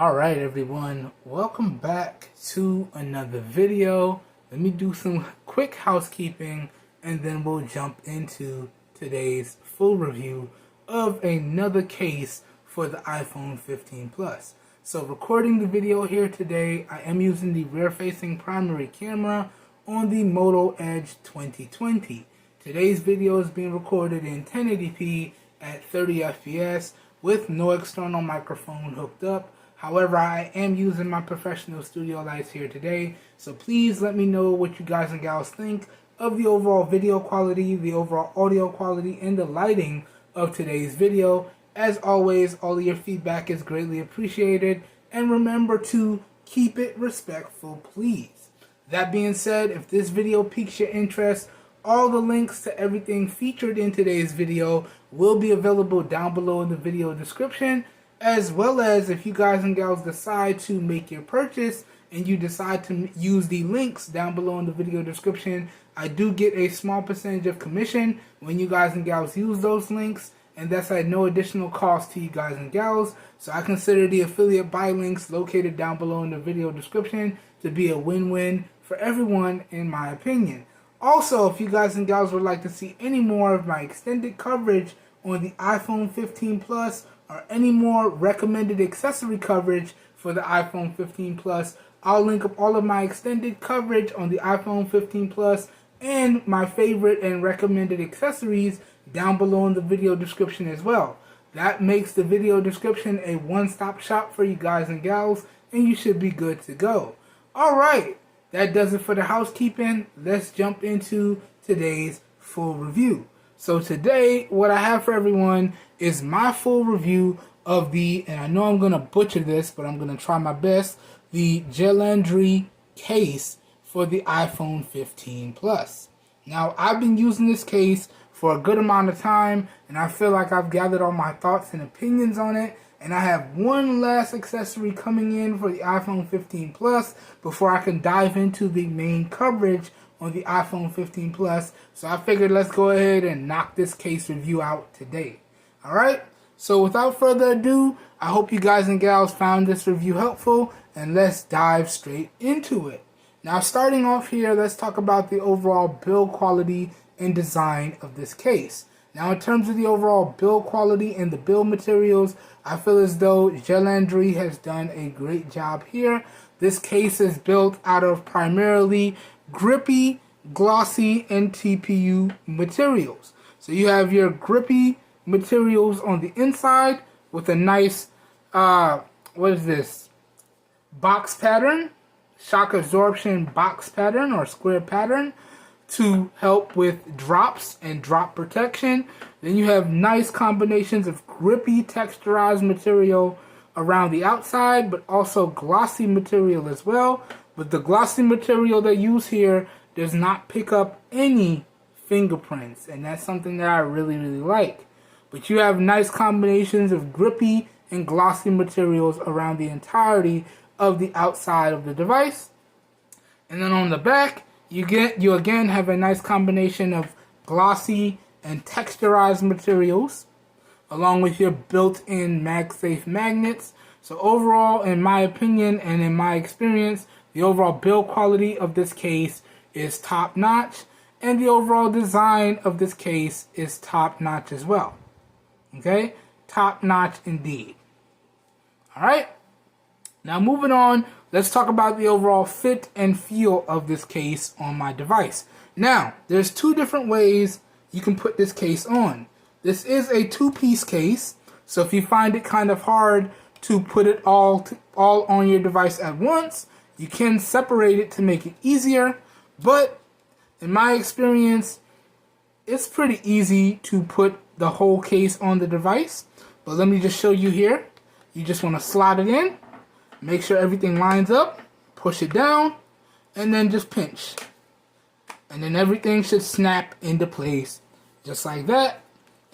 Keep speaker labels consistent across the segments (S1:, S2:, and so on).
S1: Alright everyone, welcome back to another video. Let me do some quick housekeeping and then we'll jump into today's full review of another case for the iPhone 15 Plus. So recording the video here today, I am using the rear-facing primary camera on the Moto Edge 2020. Today's video is being recorded in 1080p at 30 FPS with no external microphone hooked up. However, I am using my professional studio lights here today, so please let me know what you guys and gals think of the overall video quality, the overall audio quality, and the lighting of today's video. As always, all of your feedback is greatly appreciated, and remember to keep it respectful, please. That being said, if this video piques your interest, all the links to everything featured in today's video will be available down below in the video description. As well as if you guys and gals decide to make your purchase and you decide to use the links down below in the video description, I do get a small percentage of commission when you guys and gals use those links, and that's at no additional cost to you guys and gals. So I consider the affiliate buy links located down below in the video description to be a win-win for everyone in my opinion. Also, if you guys and gals would like to see any more of my extended coverage on the iPhone 15 Plus, or any more recommended accessory coverage for the iPhone 15 Plus, I'll link up all of my extended coverage on the iPhone 15 Plus and my favorite and recommended accessories down below in the video description as well. That makes the video description a one-stop shop for you guys and gals, and you should be good to go. Alright, that does it for the housekeeping. Let's jump into today's full review. So today, what I have for everyone is my full review of the, and I know I'm going to butcher this, but I'm going to try my best, the Jelanry case for the iPhone 15 Plus. Now, I've been using this case for a good amount of time, and I feel like I've gathered all my thoughts and opinions on it, and I have one last accessory coming in for the iPhone 15 Plus before I can dive into the main coverage on the iPhone 15 Plus, so I figured let's go ahead and knock this case review out today. Alright, so without further ado, I hope you guys and gals found this review helpful, and let's dive straight into it. Now starting off here, let's talk about the overall build quality and design of this case. Now in terms of the overall build quality and the build materials, I feel as though Jelanry has done a great job here. This case is built out of primarily grippy, glossy, and TPU materials. So you have your grippy materials on the inside with a nice, what is this? Box pattern, shock absorption box pattern or square pattern to help with drops and drop protection. Then you have nice combinations of grippy texturized material around the outside, but also glossy material as well. But the glossy material they use here does not pick up any fingerprints, and that's something that I really like. But you have nice combinations of grippy and glossy materials around the entirety of the outside of the device. And then on the back, you again have a nice combination of glossy and texturized materials, along with your built-in MagSafe magnets. So overall, in my opinion and in my experience, the overall build quality of this case is top-notch, and the overall design of this case is top-notch as well. Okay? Top-notch indeed. Alright? Now moving on, let's talk about the overall fit and feel of this case on my device. Now, there's two different ways you can put this case on. This is a two-piece case, so if you find it kind of hard to put it all on your device at once, you can separate it to make it easier, but in my experience, it's pretty easy to put the whole case on the device. But let me just show you here. You just want to slide it in, make sure everything lines up, push it down, and then just pinch. And then everything should snap into place just like that,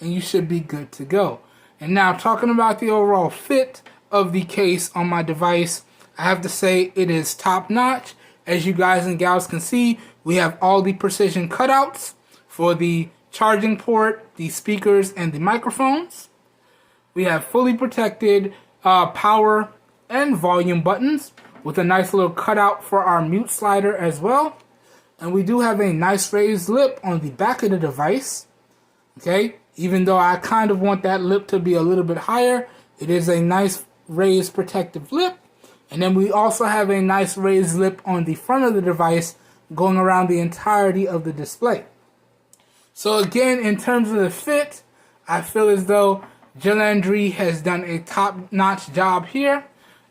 S1: and you should be good to go. And now talking about the overall fit of the case on my device, I have to say it is top notch. As you guys and gals can see, we have all the precision cutouts for the charging port, the speakers, and the microphones. We have fully protected power and volume buttons with a nice little cutout for our mute slider as well. And we do have a nice raised lip on the back of the device. Okay, even though I kind of want that lip to be a little bit higher, it is a nice raised protective lip. And then we also have a nice raised lip on the front of the device going around the entirety of the display. So again, in terms of the fit, I feel as though Jelanry has done a top-notch job here.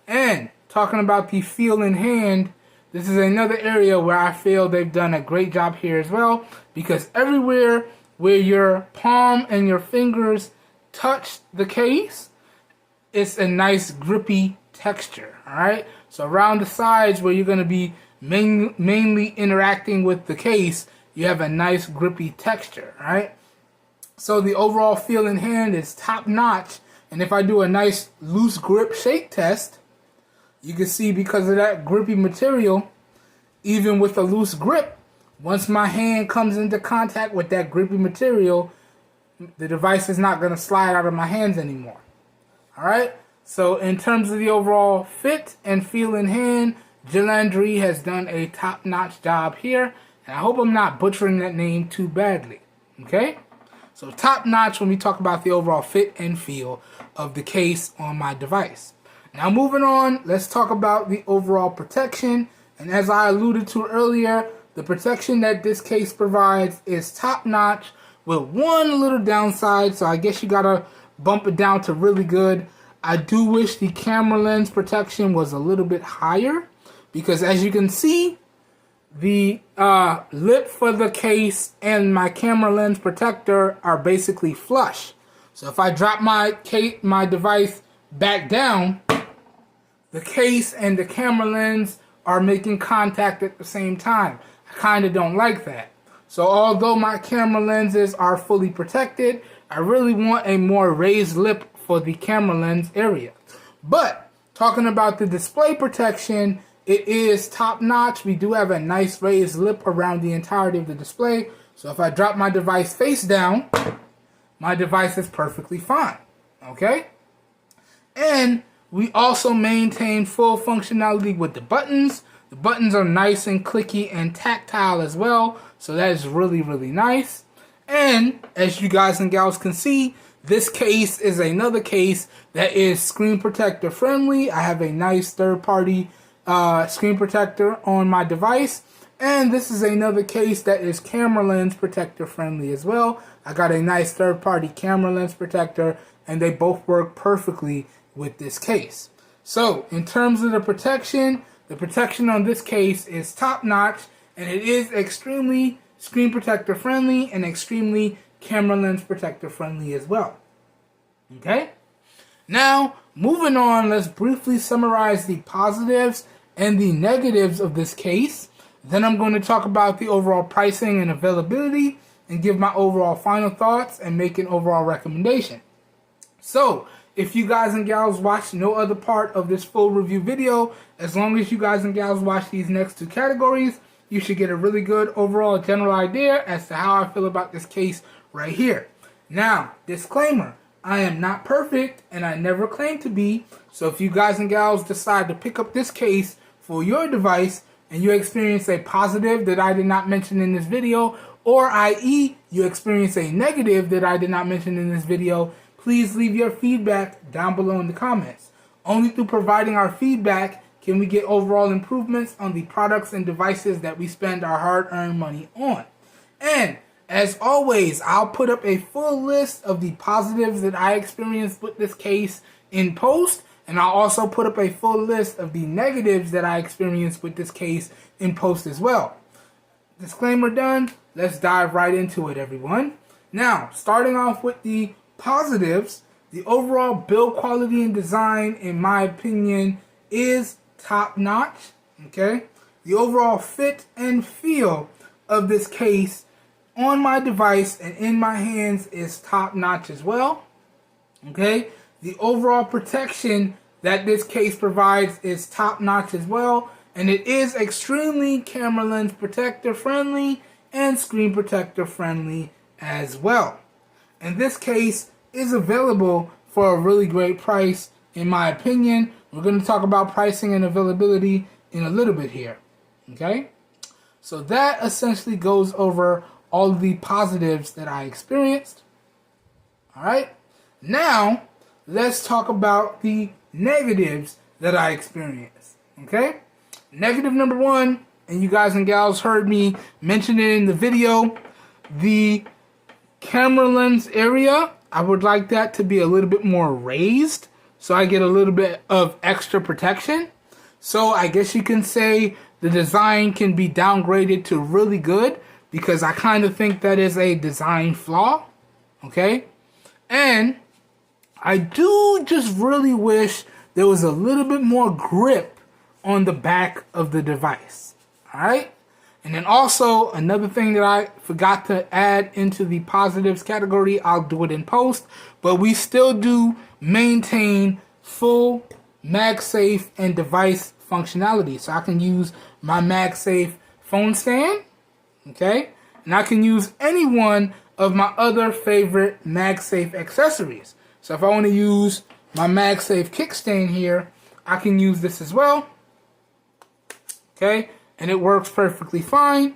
S1: And talking about the feel in hand, this is another area where I feel they've done a great job here as well, because everywhere where your palm and your fingers touch the case, it's a nice grippy texture, alright? So around the sides where you're going to be mainly interacting with the case, you have a nice grippy texture, alright? So the overall feel in hand is top notch, and if I do a nice loose grip shake test, you can see because of that grippy material, even with a loose grip, once my hand comes into contact with that grippy material, the device is not going to slide out of my hands anymore. Alright, so in terms of the overall fit and feel in hand, Jelanry has done a top-notch job here, and I hope I'm not butchering that name too badly. Okay, so top-notch when we talk about the overall fit and feel of the case on my device. Now moving on, let's talk about the overall protection. And as I alluded to earlier, the protection that this case provides is top-notch with one little downside, so I guess you gotta bump it down to really good. I do wish the camera lens protection was a little bit higher, because as you can see, the lip for the case and my camera lens protector are basically flush. So if I drop my device back down, the case and the camera lens are making contact at the same time. I kind of don't like that. So although my camera lenses are fully protected, I really want a more raised lip for the camera lens area. But talking about the display protection, it is top notch. We do have a nice raised lip around the entirety of the display. So if I drop my device face down, my device is perfectly fine. Okay? And we also maintain full functionality with the buttons. The buttons are nice and clicky and tactile as well, so that is really, really nice. And as you guys and gals can see, this case is another case that is screen protector friendly. I have a nice third-party screen protector on my device. And this is another case that is camera lens protector friendly as well. I got a nice third-party camera lens protector, and they both work perfectly with this case. So in terms of the protection on this case is top-notch, and it is extremely screen protector friendly and extremely camera lens protector friendly as well. Okay? Now, moving on, let's briefly summarize the positives and the negatives of this case. Then I'm going to talk about the overall pricing and availability and give my overall final thoughts and make an overall recommendation. So, if you guys and gals watch no other part of this full review video, as long as you guys and gals watch these next two categories, you should get a really good overall general idea as to how I feel about this case right here. Now, disclaimer, I am not perfect and I never claim to be, so if you guys and gals decide to pick up this case for your device and you experience a positive that I did not mention in this video, or i.e. you experience a negative that I did not mention in this video, please leave your feedback down below in the comments. Only through providing our feedback can we get overall improvements on the products and devices that we spend our hard-earned money on. And as always, I'll put up a full list of the positives that I experienced with this case in post, and I'll also put up a full list of the negatives that I experienced with this case in post as well. Disclaimer done, let's dive right into it, everyone. Now, starting off with the positives, the overall build quality and design, in my opinion, is top-notch. Okay, the overall fit and feel of this case on my device and in my hands is top-notch as well. Okay, the overall protection that this case provides is top-notch as well, and it is extremely camera lens protector friendly and screen protector friendly as well. And this case is available for a really great price, in my opinion. We're going to talk about pricing and availability in a little bit here. Okay? So that essentially goes over all of the positives that I experienced. Alright? Now, let's talk about the negatives that I experienced. Okay? Negative number one, and you guys and gals heard me mention it in the video, the camera lens area, I would like that to be a little bit more raised so I get a little bit of extra protection. So I guess you can say the design can be downgraded to really good, because I kind of think that is a design flaw. Okay? And I do just really wish there was a little bit more grip on the back of the device. Alright? And then also, another thing that I forgot to add into the positives category, I'll do it in post, but we still do maintain full MagSafe and device functionality. So I can use my MagSafe phone stand, okay? And I can use any one of my other favorite MagSafe accessories. So if I want to use my MagSafe kickstand here, I can use this as well, okay? And it works perfectly fine.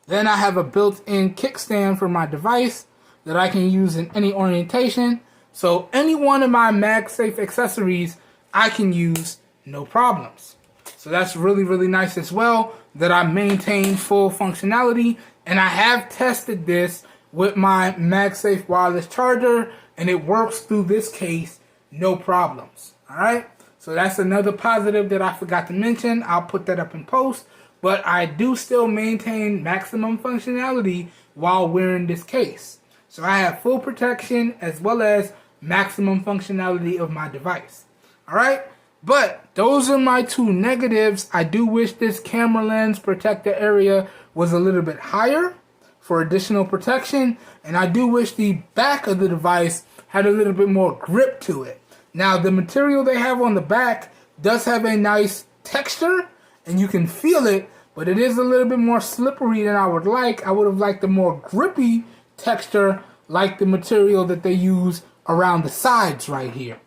S1: Then I have a built-in kickstand for my device that I can use in any orientation. So any one of my MagSafe accessories I can use, no problems. So that's really, really nice as well, that I maintain full functionality. And I have tested this with my MagSafe wireless charger, and it works through this case, no problems. Alright? So that's another positive that I forgot to mention. I'll put that up in post. But I do still maintain maximum functionality while wearing this case. So I have full protection as well as maximum functionality of my device. Alright? But those are my two negatives. I do wish this camera lens protector area was a little bit higher for additional protection. And I do wish the back of the device had a little bit more grip to it. Now, the material they have on the back does have a nice texture, and you can feel it, but it is a little bit more slippery than I would like. I would have liked a more grippy texture, like the material that they use around the sides right here.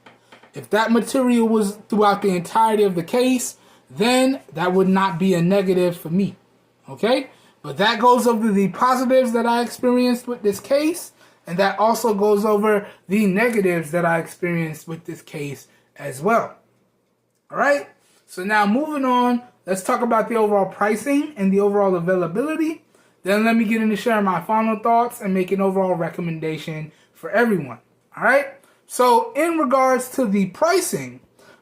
S1: If that material was throughout the entirety of the case, then that would not be a negative for me. Okay? But that goes over the positives that I experienced with this case. And that also goes over the negatives that I experienced with this case as well. Alright, so now moving on, let's talk about the overall pricing and the overall availability. Then let me get into sharing my final thoughts and make an overall recommendation for everyone. Alright, so in regards to the pricing,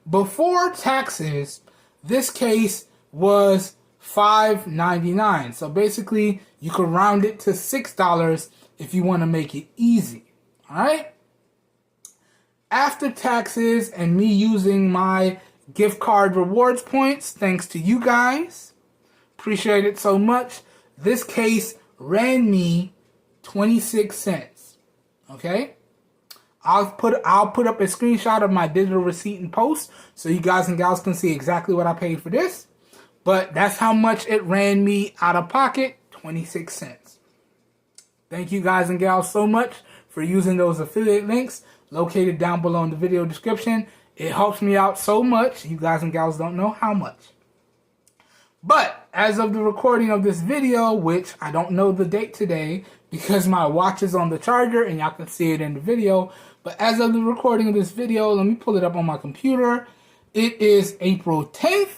S1: before taxes, this case was $5.99. So basically, you could round it to $6 if you want to make it easy. Alright? After taxes and me using my gift card rewards points, thanks to you guys, appreciate it so much, this case ran me 26 cents. Okay? I'll put up a screenshot of my digital receipt in post so you guys and gals can see exactly what I paid for this. But that's how much it ran me out of pocket, 26 cents. Thank you guys and gals so much for using those affiliate links located down below in the video description. It helps me out so much. You guys and gals don't know how much. But as of the recording of this video, which I don't know the date today because my watch is on the charger and y'all can see it in the video. But as of the recording of this video, let me pull it up on my computer. It is April 10th.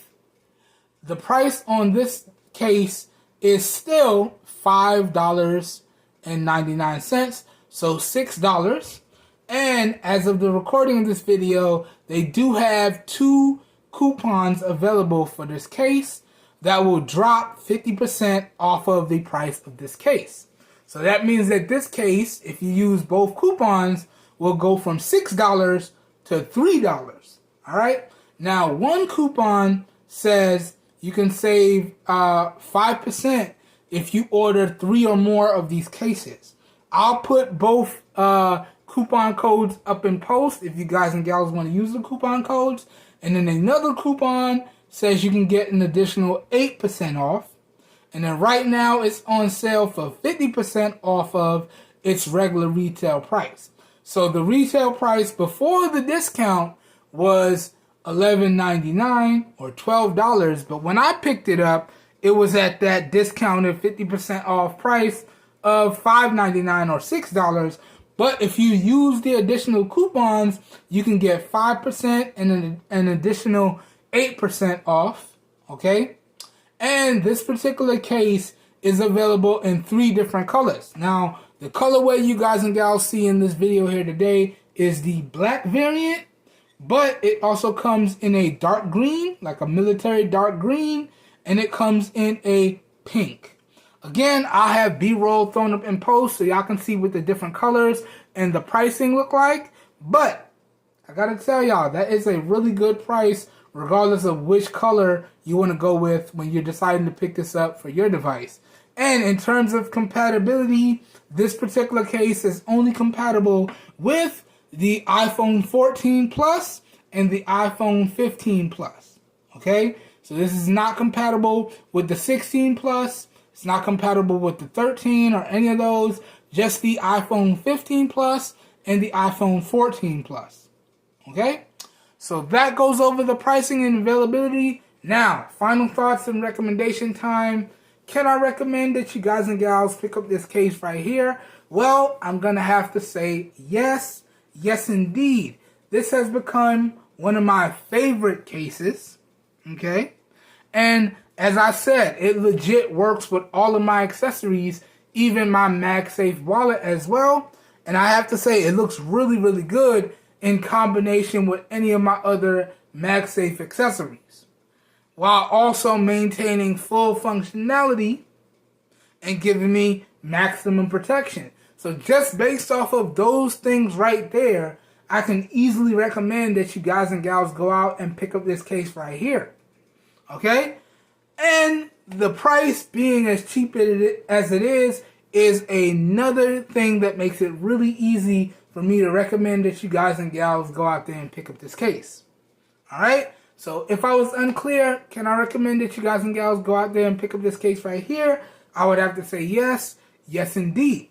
S1: The price on this case is still $5.99, so $6. And as of the recording of this video, they do have 2 coupons available for this case that will drop 50% off of the price of this case. So that means that this case, if you use both coupons, will go from $6 to $3. Alright? Now, one coupon says you can save 5% if you order 3 or more of these cases. I'll put both coupon codes up in post if you guys and gals want to use the coupon codes. And then another coupon says you can get an additional 8% off. And then right now it's on sale for 50% off of its regular retail price. So the retail price before the discount was $11.99 or $12, but when I picked it up, it was at that discounted 50% off price of $5.99 or $6. But if you use the additional coupons, you can get 5% and an additional 8% off, okay? And this particular case is available in 3 different colors. Now, the colorway you guys and gals see in this video here today is the black variant, but it also comes in a dark green, like a military dark green, and it comes in a pink. Again, I have B-roll thrown up in post so y'all can see what the different colors and the pricing look like. But I gotta tell y'all, that is a really good price regardless of which color you want to go with when you're deciding to pick this up for your device. And in terms of compatibility, this particular case is only compatible with the iPhone 14 Plus and the iPhone 15 Plus. Okay? So this is not compatible with the 16 Plus. It's not compatible with the 13 or any of those. Just the iPhone 15 Plus and the iPhone 14 Plus. Okay? So that goes over the pricing and availability. Now, final thoughts and recommendation time. Can I recommend that you guys and gals pick up this case right here? Well, I'm going to have to say yes. Yes, indeed. This has become one of my favorite cases. Okay? And as I said, it legit works with all of my accessories, even my MagSafe wallet as well. And I have to say, it looks really, really good in combination with any of my other MagSafe accessories, while also maintaining full functionality and giving me maximum protection. So just based off of those things right there, I can easily recommend that you guys and gals go out and pick up this case right here. Okay? And the price being as cheap as it is another thing that makes it really easy for me to recommend that you guys and gals go out there and pick up this case. Alright? So if I was unclear, can I recommend that you guys and gals go out there and pick up this case right here? I would have to say yes. Yes, indeed.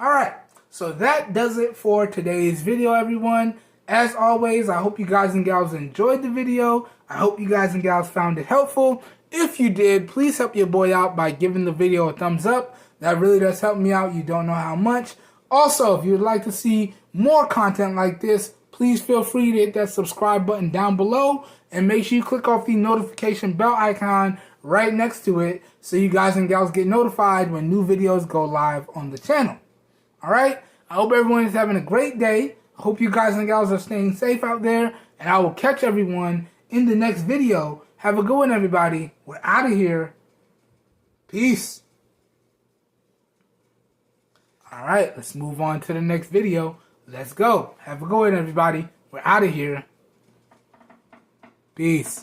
S1: Alright. So that does it for today's video, everyone. As always, I hope you guys and gals enjoyed the video. I hope you guys and gals found it helpful. If you did, please help your boy out by giving the video a thumbs up. That really does help me out. You don't know how much. Also, if you would like to see more content like this, please feel free to hit that subscribe button down below and make sure you click off the notification bell icon right next to it so you guys and gals get notified when new videos go live on the channel. Alright? I hope everyone is having a great day. I hope you guys and gals are staying safe out there, and I will catch everyone in the next video. Have a good one, everybody. We're out of here. Peace. Alright, let's move on to the next video. Let's go. Have a good one, everybody. We're out of here. Peace.